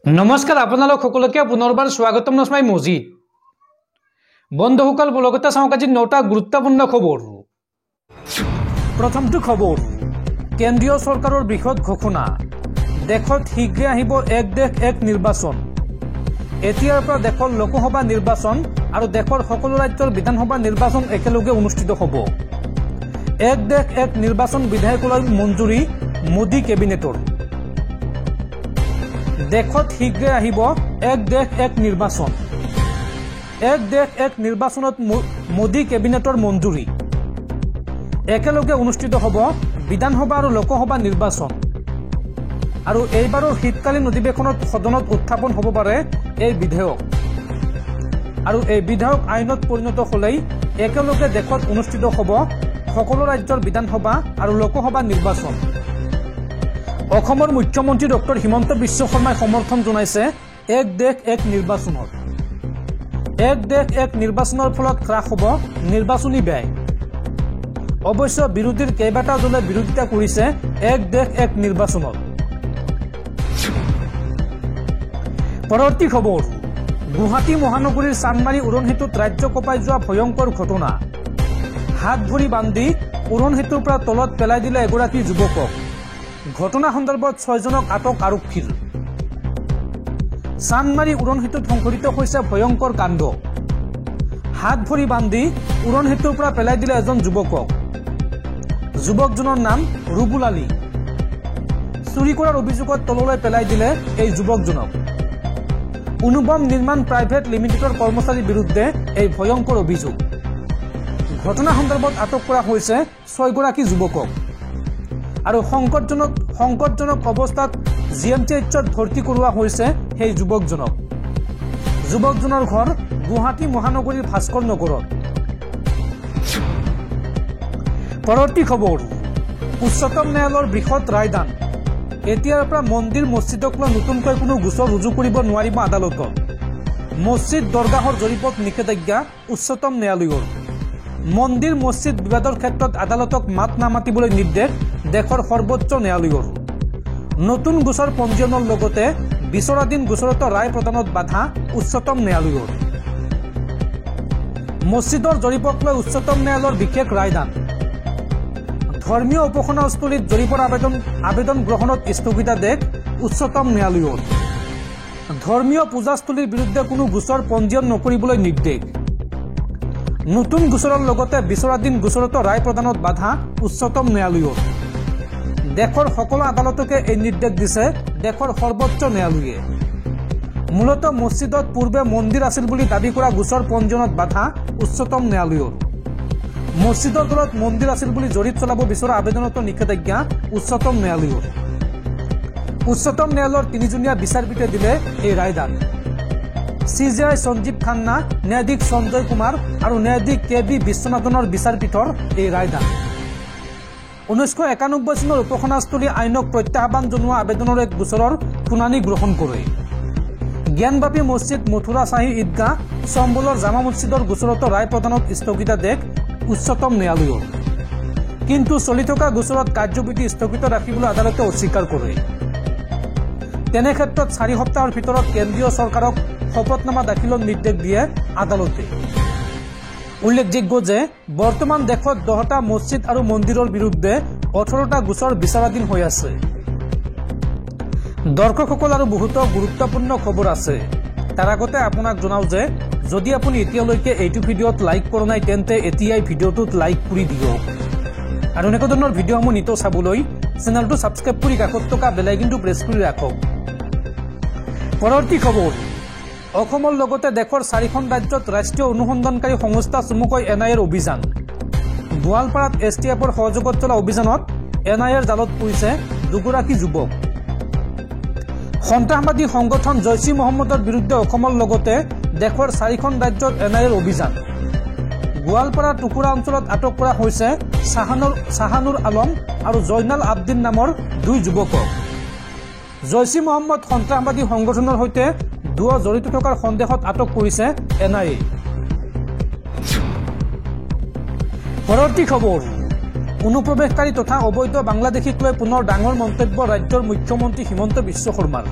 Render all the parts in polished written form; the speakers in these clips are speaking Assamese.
নমস্কাৰ আপোনালোক সকলোকে পুনৰবাৰ স্বাগতম নস্মাই মজিদ বন্ধুসকল বলগতে চাওকাজি 9টা গুৰুত্বপূৰ্ণ খবৰ প্ৰথমটো খবৰ কেন্দ্ৰীয় চৰকাৰৰ বৃহৎ ঘোষণা দেশত শীঘ্ৰে আহিব এক দেশ এক নিৰ্বাচন এতিয়াৰ পৰা দেশৰ লোকসভা নিৰ্বাচন আৰু দেশৰ সকলো ৰাজ্যৰ বিধানসভা নিৰ্বাচন একেলগে অনুষ্ঠিত হ'ব এক দেশ এক নিৰ্বাচন বিধায়কলৈ মঞ্জুৰি মোদী কেবিনেটৰ দেশত শীঘ্ৰে আহিব এক দেশ এক নিৰ্বাচন এক দেশ এক নিৰ্বাচনত মোদী কেবিনেটৰ মঞ্জুৰি একেলগে অনুষ্ঠিত হ'ব বিধানসভা আৰু লোকসভা নিৰ্বাচন আৰু এইবাৰৰ শীতকালীন অধিৱেশনত সদনত উত্থাপন হ'ব পাৰে এই বিধেয়ক আৰু এই বিধেয়ক আইনত পৰিণত হ'লেই একেলগে দেশত অনুষ্ঠিত হ'ব সকলো ৰাজ্যৰ বিধানসভা আৰু লোকসভা নিৰ্বাচন অসমৰ মুখ্যমন্ত্ৰী ডক্টৰ হিমন্ত বিশ্ব শৰ্মাই সমৰ্থন জনাইছে এক দেশ এক নিৰ্বাচনৰ এক দেশ এক নিৰ্বাচনৰ ফলত হ্ৰাস হ'ব নিৰ্বাচনী ব্যয় অৱশ্য বিৰোধীৰ কেইবাটাও দলে বিৰোধিতা কৰিছে এক দেশ এক নিৰ্বাচনত পৰৱৰ্তী খবৰ গুৱাহাটী মহানগৰীৰ চানমাৰী উৰণ সেতুত ৰাজ্য কঁপাই যোৱা ভয়ংকৰ ঘটনা হাত ভৰি বান্ধি উৰণ সেতুৰ পৰা তলত পেলাই দিলে এগৰাকী যুৱকক ঘটনা সন্দৰ্ভত 6জনক আটক আৰক্ষীৰ চানমাৰী উৰণ সেতুত সংঘটিত হৈছে ভয়ংকৰ কাণ্ড হাত ভৰি বান্ধি উৰণ সেতুৰ পৰা পেলাই দিলে এজন যুৱকক যুৱকজনৰ নাম ৰুবুল আলী চুৰি কৰাৰ অভিযোগত তললৈ পেলাই দিলে এই যুৱকজনক অনুপম নিৰ্মাণ প্ৰাইভেট লিমিটেডৰ কৰ্মচাৰীৰ বিৰুদ্ধে এই ভয়ংকৰ অভিযোগ ঘটনা সন্দৰ্ভত আটক কৰা হৈছে 6গৰাকী যুৱকক আৰু সংকটজনক অৱস্থাত জিএমচিএইচত ভৰ্তি কৰোৱা হৈছে সেই যুৱকজনৰ ঘৰ গুৱাহাটী মহানগৰীৰ ভাস্কৰ নগৰত পৰৱৰ্তী খবৰ উচ্চতম ন্যায়ালয়ৰ বৃহৎ ৰায়দান এতিয়াৰ পৰা মন্দিৰ মছজিদক লৈ নতুনকৈ কোনো গোচৰ ৰুজু কৰিব নোৱাৰিব আদালতত মছজিদ দৰগাহৰ জৰীপত নিষেধাজ্ঞা উচ্চতম ন্যায়ালয়ৰ মন্দিৰ মছজিদ বিবাদৰ ক্ষেত্ৰত আদালতক মাত নামাতিবলৈ নিৰ্দেশ দেশৰ সৰ্বোচ্চ ন্যায়ালয়ৰ নতুন গোচৰ পঞ্জীয়নৰ লগতে বিচৰাধীন গোচৰত ৰায় প্ৰদানত বাধা উচ্চতম ন্যায়ালয়ৰ মছজিদৰ জৰীপক লৈ উচ্চতম ন্যায়ালয়ৰ বিশেষ ৰায়দান ধৰ্মীয় উপাসনাস্থলীত জৰীপৰ আবেদন গ্ৰহণত স্থগিতাদেশ উচ্চতম ন্যায়ালয়ৰ ধৰ্মীয় পূজাস্থলীৰ বিৰুদ্ধে কোনো গোচৰ পঞ্জীয়ন নকৰিবলৈ নিৰ্দেশ নতুন গোচৰৰ লগতে বিচৰাধীন গোচৰত ৰায় প্ৰদানত বাধা উচ্চতম ন্যায়ালয়ৰ দেশৰ সকলো আদালতকে এই নিৰ্দেশ দিছে দেশৰ সৰ্বোচ্চ ন্যায়ালয়ে মূলত মছজিদত পূৰ্বে মন্দিৰ আছিল বুলি দাবী কৰা গোচৰ পঞ্জীয়নত বাধা উচ্চতম ন্যায়ালয়ৰ মছজিদৰ তলত মন্দিৰ আছিল বুলি জৰীপ চলাব বিচৰা আবেদনতো নিষেধাজ্ঞা উচ্চতম ন্যায়ালয়ৰ উচ্চতম ন্যায়ালয়ৰ 3জনীয়া বিচাৰপীঠে দিলে এই ৰায়দান CJI সঞ্জীৱ খান্না ন্যায়াধীশ সঞ্জয় কুমাৰ আৰু ন্যায়াধীশ KB বিশ্বনাথনৰ বিচাৰপীঠৰ এই ৰায়দান 1991 চনৰ উপাসনাস্থলী আইনক প্ৰত্যাহ্বান জনোৱা আবেদনৰ এক গোচৰৰ শুনানি গ্ৰহণ কৰে জ্ঞানবাপী মছজিদ মথুৰা চাহী ঈদগাহ চম্বলৰ জামা মছজিদৰ গোচৰত ৰায় প্ৰদানত স্থগিতাদেশ উচ্চতম ন্যায়ালয়ৰ কিন্তু চলি থকা গোচৰত কাৰ্যবিধি স্থগিত ৰাখিবলৈ আদালতে অস্বীকাৰ কৰে তেনে ক্ষেত্ৰত 4 সপ্তাহৰ ভিতৰত কেন্দ্ৰীয় চৰকাৰক শপতনামা দাখিলৰ নিৰ্দেশ দিয়ে আদালতে উল্লেখযোগ্য যে বৰ্তমান দেশত 10টা মছজিদ আৰু মন্দিৰৰ বিৰুদ্ধে 18টা গোচৰ বিচাৰাধীন হৈ আছে দৰ্শকসকল আৰু বহুতো গুৰুত্বপূৰ্ণ খবৰ আছে তাৰ আগতে আপোনাক জনাও যে যদি আপুনি এতিয়ালৈকে এইটো ভিডিঅ'ত লাইক কৰা নাই তেন্তে এতিয়াই ভিডিঅ'টোত লাইক কৰি দিয়ক আৰু এনেকুৱা ধৰণৰ ভিডিঅ'সমূহ নিতৌ চাবলৈ চেনেলটো ছাবস্ক্ৰাইব কৰি কাষত থকা বেল আইকনটো প্ৰেছ কৰি ৰাখক পৰৱৰ্তী খবৰ অসমৰ লগতে দেশৰ 4খন ৰাজ্যত ৰাষ্ট্ৰীয় অনুসন্ধানকাৰী সংস্থা চমুকৈ NIAৰ অভিযান গোৱালপাৰাত STFৰ সহযোগত চলা অভিযানত NIAৰ জালত পৰিছে দুগৰাকী যুৱক সন্ত্ৰাসবাদী সংগঠন জৈশ ই মহম্মদৰ বিৰুদ্ধে অসমৰ লগতে দেশৰ 4খন ৰাজ্যত NIAৰ অভিযান গোৱালপাৰা টুকুৰা অঞ্চলত আটক কৰা হৈছে শাহানুৰ আলম আৰু জয়নাল আবদিন নামৰ 2 যুৱকক জৈশ ই মহম্মদ সন্ত্ৰাসবাদী সংগঠনৰ সৈতে দুয়ো জড়িত থকাৰ সন্দেহত আটক কৰিছে NIA পৰৱৰ্তী খবৰ অনুপ্ৰৱেশকাৰী তথা অবৈধ বাংলাদেশীক লৈ পুনৰ ডাঙৰ মন্তব্য ৰাজ্যৰ মুখ্যমন্ত্ৰী হিমন্ত বিশ্ব শৰ্মাৰ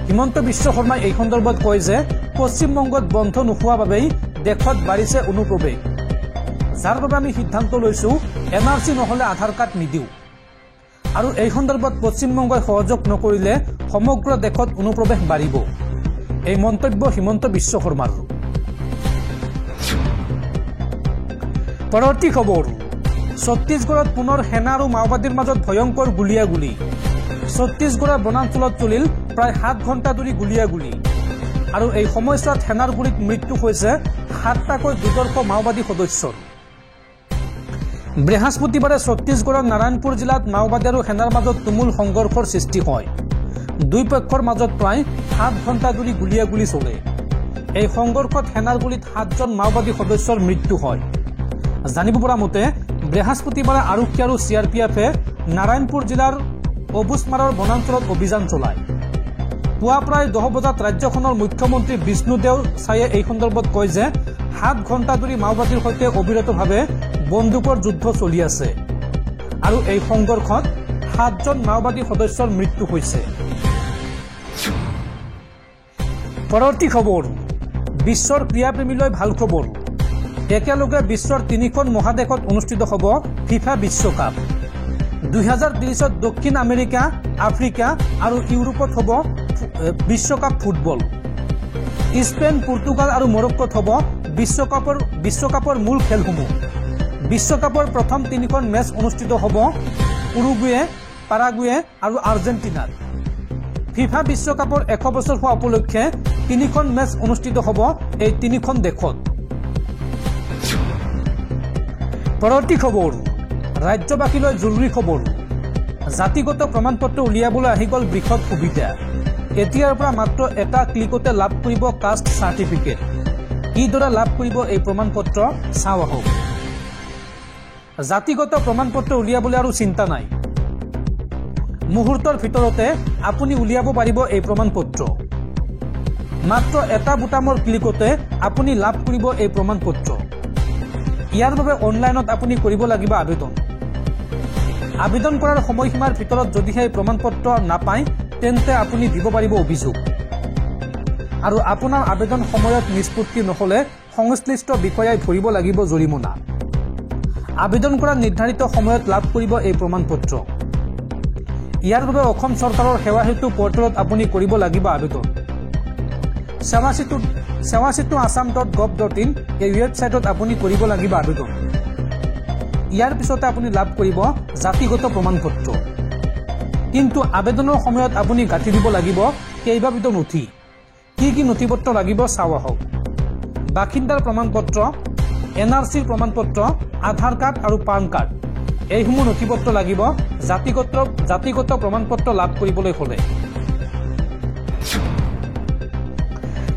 হিমন্ত বিশ্ব শৰ্মাই এই সন্দৰ্ভত কয় যে পশ্চিমবংগত বন্ধ নোহোৱা বাবেই দেশত বাঢ়িছে অনুপ্ৰৱেশ, যাৰ বাবে আমি সিদ্ধান্ত লৈছো NRC নহলে আধাৰ কাৰ্ড নিদিওঁ। আৰু এই সন্দৰ্ভত পশ্চিমবংগই সহযোগ নকৰিলে সমগ্ৰ দেশত অনুপ্ৰৱেশ বাঢ়িব। এই মন্তব্য হিমন্ত বিশ্ব শৰ্মাৰ। পৰৱৰ্তী খবৰ, ছত্তীশগড়ত পুনৰ সেনা আৰু মাওবাদীৰ মাজত ভয়ংকৰ গুলিয়াগুলি। ছত্তীশগড়ৰ বনাঞ্চলত চলিল প্ৰায় 7 ঘণ্টা ধৰি গুলিয়াগুলি আৰু এই সময়ছোৱাত সেনাৰ গুলীত মৃত্যু হৈছে 7টাকৈ দুৰ্ধৰ্ষ মাওবাদী সদস্যৰ। বৃহস্পতিবাৰে ছত্তীশগড়ৰ নাৰায়ণপুৰ জিলাত মাওবাদী আৰু সেনাৰ মাজত তুমুল সংঘৰ্ষৰ সৃষ্টি হয়। দুই পক্ষৰ মাজত প্ৰায় 7 ঘণ্টা ধৰি গুলিয়াগুলি চলে। এই সংঘৰ্ষত সেনাৰ গুলীত 7জন মাওবাদী সদস্যৰ মৃত্যু হয়। জানিব পৰা মতে বৃহস্পতিবাৰে আৰক্ষী আৰু CRPFে নাৰায়ণপুৰ জিলাৰ অবুজমাৰৰ বনাঞ্চলত অভিযান চলায়। পুৱা প্ৰায় 10 বজাত ৰাজ্যখনৰ মুখ্যমন্ত্ৰী বিষ্ণুদেও চায়ে এই সন্দৰ্ভত কয় যে 7 ঘণ্টা ধৰি মাওবাদীৰ সৈতে অবিৰতভাৱে বন্দুকৰ যুদ্ধ চলি আছে আৰু এই সংঘৰ্ষত 7জন মাওবাদী সদস্যৰ মৃত্যু হৈছে। পৰৱৰ্তী খবৰ, বিশ্বৰ ক্ৰীড়াপ্ৰেমীলৈ ভাল খবৰ। একেলগে বিশ্বৰ 3খন মহাদেশত অনুষ্ঠিত হ'ব ফিফা বিশ্বকাপ। 2030ত দক্ষিণ আমেৰিকা, আফ্ৰিকা আৰু ইউৰোপত হ'ব বিশ্বকাপ ফুটবল। স্পেইন, পৰ্তুগাল আৰু মৰক্কোত হ'ব বিশ্বকাপৰ মূল খেলসমূহ। বিশ্বকাপৰ প্ৰথম 3খন মেচ অনুষ্ঠিত হ'ব উৰুগুৱে, পাৰাগুৱে আৰু আৰ্জেণ্টিনাত। ফিফা বিশ্বকাপৰ 100 বছৰ হোৱা উপলক্ষে 3খন মেচ অনুষ্ঠিত হ'ব এই 3খন দেশত। পৰৱৰ্তী খবৰ, ৰাজ্যবাসীলৈ জৰুৰী খবৰ। জাতিগত প্ৰমাণপত্ৰ উলিয়াবলৈ আহি গ'ল বৃহৎ সুবিধা। এতিয়াৰ পৰা মাত্ৰ এটা ক্লিকতে লাভ কৰিব কাষ্ট চাৰ্টিফিকেট। কিদৰে লাভ কৰিব এই প্ৰমাণপত্ৰ চাওঁ আহক। জাতিগত প্ৰমাণপত্ৰ উলিয়াবলৈ আৰু চিন্তা নাই। মুহূৰ্তৰ ভিতৰতে আপুনি উলিয়াব পাৰিব এই প্ৰমাণপত্ৰ। মাত্ৰ এটা বুটামৰ ক্লিকতে আপুনি লাভ কৰিব এই প্ৰমাণপত্ৰ। ইয়াৰ বাবে অনলাইনত আপুনি কৰিব লাগিব আবেদন। আবেদন কৰাৰ সময়সীমাৰ ভিতৰত যদিহে এই প্ৰমাণপত্ৰ নাপায় তেন্তে আপুনি দিব পাৰিব অভিযোগ। আৰু আপোনাৰ আবেদন সময়ত নিষ্পত্তি নহ'লে সংশ্লিষ্ট বিষয়াই ভৰিব লাগিব জৰিমনা। আবেদন কৰা নিৰ্ধাৰিত সময়ত লাভ কৰিব এই প্ৰমাণপত্ৰ। ইয়াৰ বাবে অসম চৰকাৰৰ সেৱা সেতু পৰ্টেলত আপুনি কৰিব লাগিব আবেদন। সেৱাসেতু assam.gov.in এই ৱেবছাইটত আপুনি কৰিব লাগিব আবেদন। ইয়াৰ পিছতে আপুনি লাভ কৰিব জাতিগত প্ৰমাণপত্ৰ। কিন্তু আবেদনৰ সময়ত আপুনি গাঁঠি দিব লাগিব কেইবাবিধ নথি। কি নথিপত্ৰ লাগিব চাওঁ আহক। বাসিন্দাৰ প্ৰমাণপত্ৰ, NRCৰ প্ৰমাণপত্ৰ, আধাৰ কাৰ্ড আৰু পান কাৰ্ড এইসমূহ নথিপত্ৰ লাগিব জাতিগত প্ৰমাণপত্ৰ লাভ কৰিবলৈ হ'লে।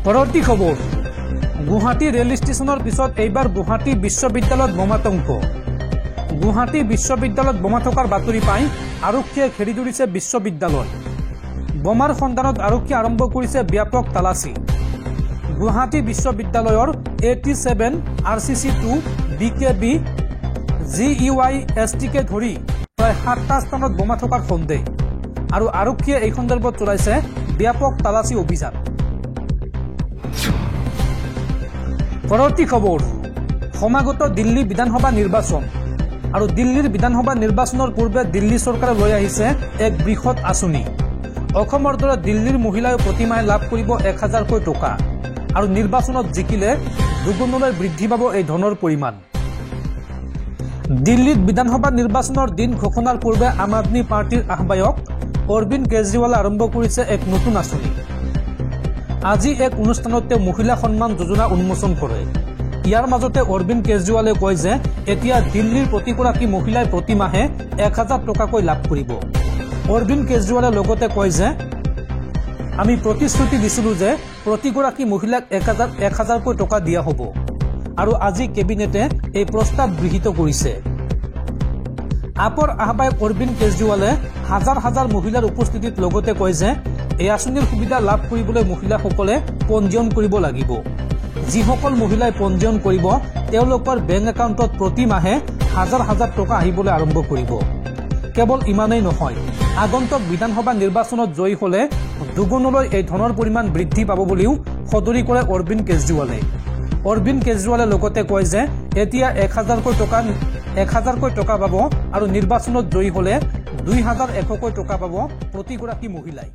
পৰৱৰ্তী খবৰ, গুৱাহাটী ৰেল ষ্টেচনৰ পিছত এইবাৰ গুৱাহাটী বিশ্ববিদ্যালয়ত বোমাতংক। গুৱাহাটী বিশ্ববিদ্যালয়ত বোমা থকাৰ বাতৰি পাই আৰক্ষীয়ে ঘেৰি ধৰিছে বিশ্ববিদ্যালয়। বোমাৰ সন্ধানত আৰক্ষী আৰম্ভ কৰিছে ব্যাপক তালাচী। গুৱাহাটী বিশ্ববিদ্যালয়ৰ 87 RCC2, BKB, GUISTকে ধৰি প্ৰায় 7টা স্থানত বোমা থকাৰ সন্দেহ আৰু আৰক্ষীয়ে এই সন্দৰ্ভত চলাইছে ব্যাপক তালাচী অভিযান। পৰৱৰ্তী খবৰ, সমাগত দিল্লী বিধানসভা নিৰ্বাচন আৰু দিল্লীৰ বিধানসভা নিৰ্বাচনৰ পূৰ্বে দিল্লী চৰকাৰে লৈ আহিছে এক বৃহৎ আঁচনি। অসমৰ দৰে দিল্লীৰ মহিলাই প্ৰতিমাহে লাভ কৰিব 1000কৈ টকা আৰু নিৰ্বাচনত জিকিলে দুগুণলৈ বৃদ্ধি পাব এই ধনৰ পৰিমাণ। দিল্লীত বিধানসভা নিৰ্বাচনৰ দিন ঘোষণাৰ পূৰ্বে আম আদমি পাৰ্টিৰ আহ্বায়ক অৰবিন্দ কেজৰিৱালে আৰম্ভ কৰিছে এক নতুন আঁচনি। আজি এক অনুষ্ঠানত তেওঁ মহিলা সন্মান যোজনা উন্মোচন কৰে। ইয়াৰ মাজতে অৰবিন্দ কেজৰিৱালে কয় যে এতিয়া দিল্লীৰ প্ৰতিগৰাকী মহিলাই প্ৰতিমাহে 1000 টকাকৈ লাভ কৰিব। অৰবিন্দ কেজৰিৱালে লগতে কয় যে আমি প্ৰতিশ্ৰুতি দিছিলোঁ যে প্ৰতিগৰাকী মহিলাক 1000কৈ টকা দিয়া হ'ব আৰু আজি কেবিনেটে এই প্ৰস্তাৱ গৃহীত কৰিছে। আপৰ আহ্বায়ক অৰবিন্দ কেজৰিৱালে হাজাৰ হাজাৰ মহিলাৰ উপস্থিতিত লগতে কয় যে এই আঁচনিৰ সুবিধা লাভ কৰিবলৈ মহিলাসকলে পঞ্জীয়ন কৰিব লাগিব। যিসকল মহিলাই পঞ্জীয়ন কৰিব তেওঁলোকৰ বেংক একাউণ্টত প্ৰতিমাহে হাজাৰ হাজাৰ টকা আহিবলৈ আৰম্ভ কৰিব। কেৱল ইমানেই নহয়, আগন্তুক বিধানসভা নিৰ্বাচনত জয়ী হ'লে দুগুণলৈ এই ধনৰ পৰিমাণ বৃদ্ধি পাব বুলিও সদৰি কৰে অৰবিন্দ কেজৰিৱালে। অৰবিন্দ কেজৰিৱালে লগতে কয় যে এতিয়া 1,000কৈ টকা পাব আৰু নিৰ্বাচনত জয়ী হ'লে 2,100কৈ টকা পাব প্ৰতিগৰাকী মহিলাই।